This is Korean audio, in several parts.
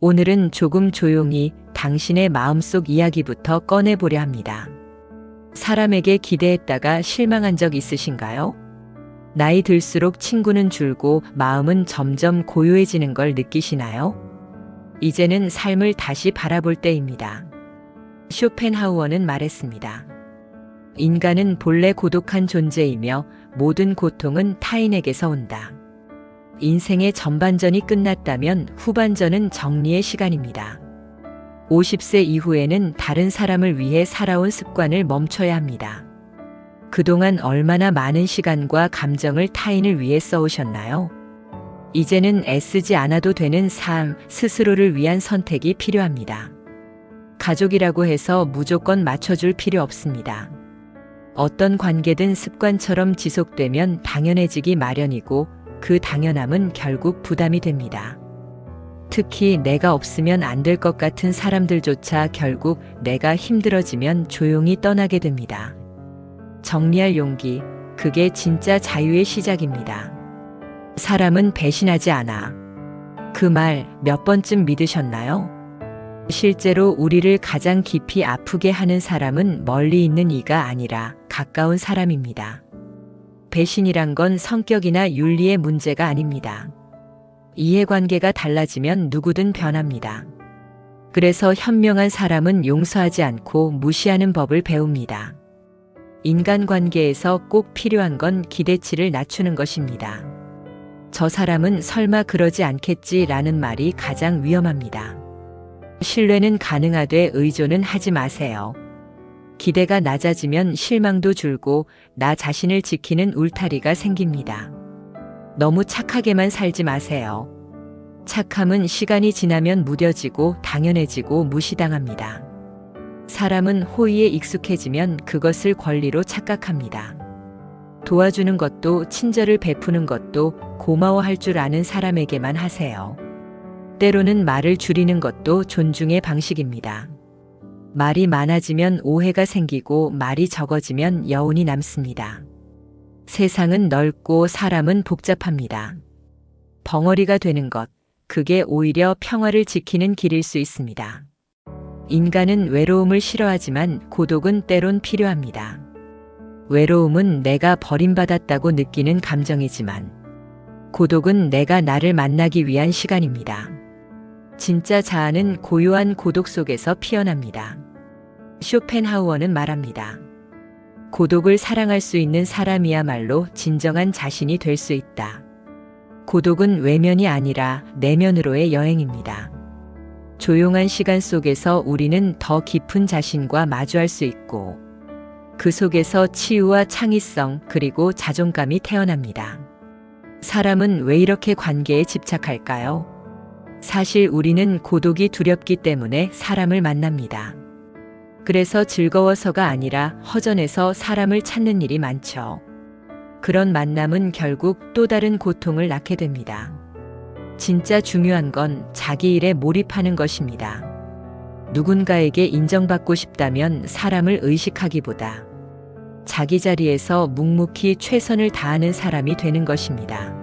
오늘은 조금 조용히 당신의 마음속 이야기부터 꺼내보려 합니다. 사람에게 기대했다가 실망한 적 있으신가요? 나이 들수록 친구는 줄고 마음은 점점 고요해지는 걸 느끼시나요? 이제는 삶을 다시 바라볼 때입니다. 쇼펜하우어는 말했습니다. 인간은 본래 고독한 존재이며 모든 고통은 타인에게서 온다. 인생의 전반전이 끝났다면 후반전은 정리의 시간입니다. 50세 이후에는 다른 사람을 위해 살아온 습관을 멈춰야 합니다. 그동안 얼마나 많은 시간과 감정을 타인을 위해 써오셨나요? 이제는 애쓰지 않아도 되는 삶, 스스로를 위한 선택이 필요합니다. 가족이라고 해서 무조건 맞춰줄 필요 없습니다. 어떤 관계든 습관처럼 지속되면 당연해지기 마련이고 그 당연함은 결국 부담이 됩니다. 특히 내가 없으면 안 될 것 같은 사람들조차 결국 내가 힘들어지면 조용히 떠나게 됩니다. 정리할 용기, 그게 진짜 자유의 시작입니다. 사람은 배신하지 않아. 그 말 몇 번쯤 믿으셨나요? 실제로 우리를 가장 깊이 아프게 하는 사람은 멀리 있는 이가 아니라 가까운 사람입니다. 배신이란 건 성격이나 윤리의 문제가 아닙니다. 이해관계가 달라지면 누구든 변합니다. 그래서 현명한 사람은 용서하지 않고 무시하는 법을 배웁니다. 인간관계에서 꼭 필요한 건 기대치를 낮추는 것입니다. 저 사람은 설마 그러지 않겠지라는 말이 가장 위험합니다. 신뢰는 가능하되 의존은 하지 마세요. 기대가 낮아지면 실망도 줄고 나 자신을 지키는 울타리가 생깁니다. 너무 착하게만 살지 마세요. 착함은 시간이 지나면 무뎌지고 당연해지고 무시당합니다. 사람은 호의에 익숙해지면 그것을 권리로 착각합니다. 도와주는 것도 친절을 베푸는 것도 고마워할 줄 아는 사람에게만 하세요. 때로는 말을 줄이는 것도 존중의 방식입니다. 말이 많아지면 오해가 생기고 말이 적어지면 여운이 남습니다. 세상은 넓고 사람은 복잡합니다. 벙어리가 되는 것, 그게 오히려 평화를 지키는 길일 수 있습니다. 인간은 외로움을 싫어하지만 고독은 때론 필요합니다. 외로움은 내가 버림받았다고 느끼는 감정이지만 고독은 내가 나를 만나기 위한 시간입니다. 진짜 자아는 고요한 고독 속에서 피어납니다. 쇼펜하우어는 말합니다. 고독을 사랑할 수 있는 사람이야말로 진정한 자신이 될 수 있다. 고독은 외면이 아니라 내면으로의 여행입니다. 조용한 시간 속에서 우리는 더 깊은 자신과 마주할 수 있고 그 속에서 치유와 창의성 그리고 자존감이 태어납니다. 사람은 왜 이렇게 관계에 집착할까요? 사실 우리는 고독이 두렵기 때문에 사람을 만납니다. 그래서 즐거워서가 아니라 허전해서 사람을 찾는 일이 많죠. 그런 만남은 결국 또 다른 고통을 낳게 됩니다. 진짜 중요한 건 자기 일에 몰입하는 것입니다. 누군가에게 인정받고 싶다면 사람을 의식하기보다 자기 자리에서 묵묵히 최선을 다하는 사람이 되는 것입니다.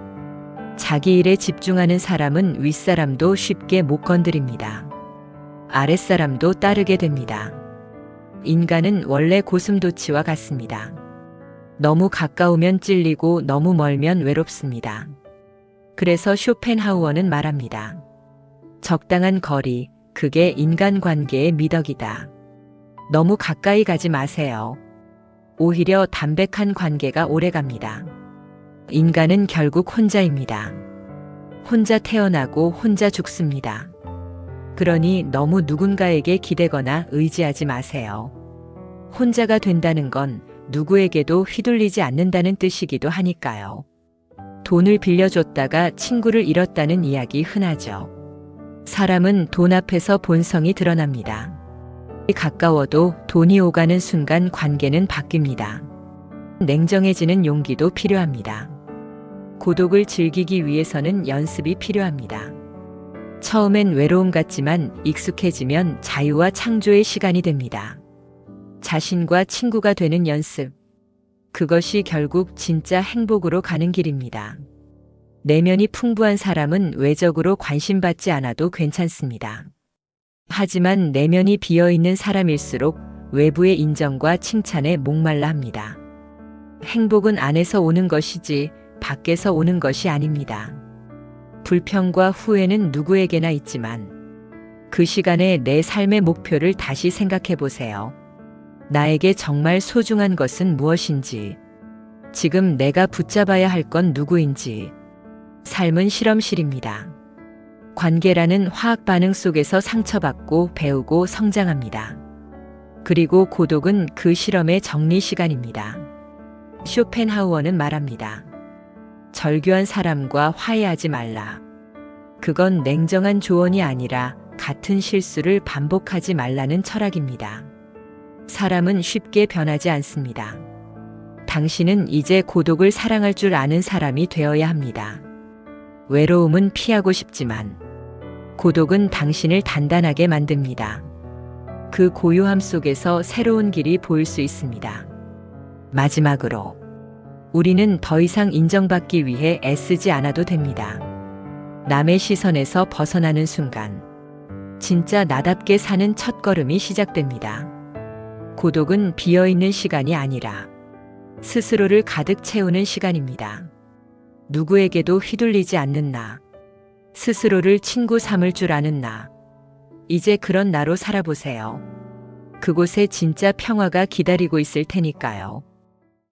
자기 일에 집중하는 사람은 윗사람도 쉽게 못 건드립니다. 아랫사람도 따르게 됩니다. 인간은 원래 고슴도치와 같습니다. 너무 가까우면 찔리고 너무 멀면 외롭습니다. 그래서 쇼펜하우어는 말합니다. 적당한 거리, 그게 인간관계의 미덕이다. 너무 가까이 가지 마세요. 오히려 담백한 관계가 오래갑니다. 인간은 결국 혼자입니다. 혼자 태어나고 혼자 죽습니다. 그러니 너무 누군가에게 기대거나 의지하지 마세요. 혼자가 된다는 건 누구에게도 휘둘리지 않는다는 뜻이기도 하니까요. 돈을 빌려줬다가 친구를 잃었다는 이야기 흔하죠. 사람은 돈 앞에서 본성이 드러납니다. 가까워도 돈이 오가는 순간 관계는 바뀝니다. 냉정해지는 용기도 필요합니다. 고독을 즐기기 위해서는 연습이 필요합니다. 처음엔 외로움 같지만 익숙해지면 자유와 창조의 시간이 됩니다. 자신과 친구가 되는 연습. 그것이 결국 진짜 행복으로 가는 길입니다. 내면이 풍부한 사람은 외적으로 관심받지 않아도 괜찮습니다. 하지만 내면이 비어있는 사람일수록 외부의 인정과 칭찬에 목말라 합니다. 행복은 안에서 오는 것이지 밖에서 오는 것이 아닙니다. 불평과 후회는 누구에게나 있지만 그 시간에 내 삶의 목표를 다시 생각해 보세요. 나에게 정말 소중한 것은 무엇인지, 지금 내가 붙잡아야 할 건 누구인지. 삶은 실험실입니다. 관계라는 화학 반응 속에서 상처받고 배우고 성장합니다. 그리고 고독은 그 실험의 정리 시간입니다. 쇼펜하우어는 말합니다. 절규한 사람과 화해하지 말라. 그건 냉정한 조언이 아니라 같은 실수를 반복하지 말라는 철학입니다. 사람은 쉽게 변하지 않습니다. 당신은 이제 고독을 사랑할 줄 아는 사람이 되어야 합니다. 외로움은 피하고 싶지만 고독은 당신을 단단하게 만듭니다. 그 고요함 속에서 새로운 길이 보일 수 있습니다. 마지막으로, 우리는 더 이상 인정받기 위해 애쓰지 않아도 됩니다. 남의 시선에서 벗어나는 순간, 진짜 나답게 사는 첫걸음이 시작됩니다. 고독은 비어있는 시간이 아니라 스스로를 가득 채우는 시간입니다. 누구에게도 휘둘리지 않는 나, 스스로를 친구 삼을 줄 아는 나, 이제 그런 나로 살아보세요. 그곳에 진짜 평화가 기다리고 있을 테니까요.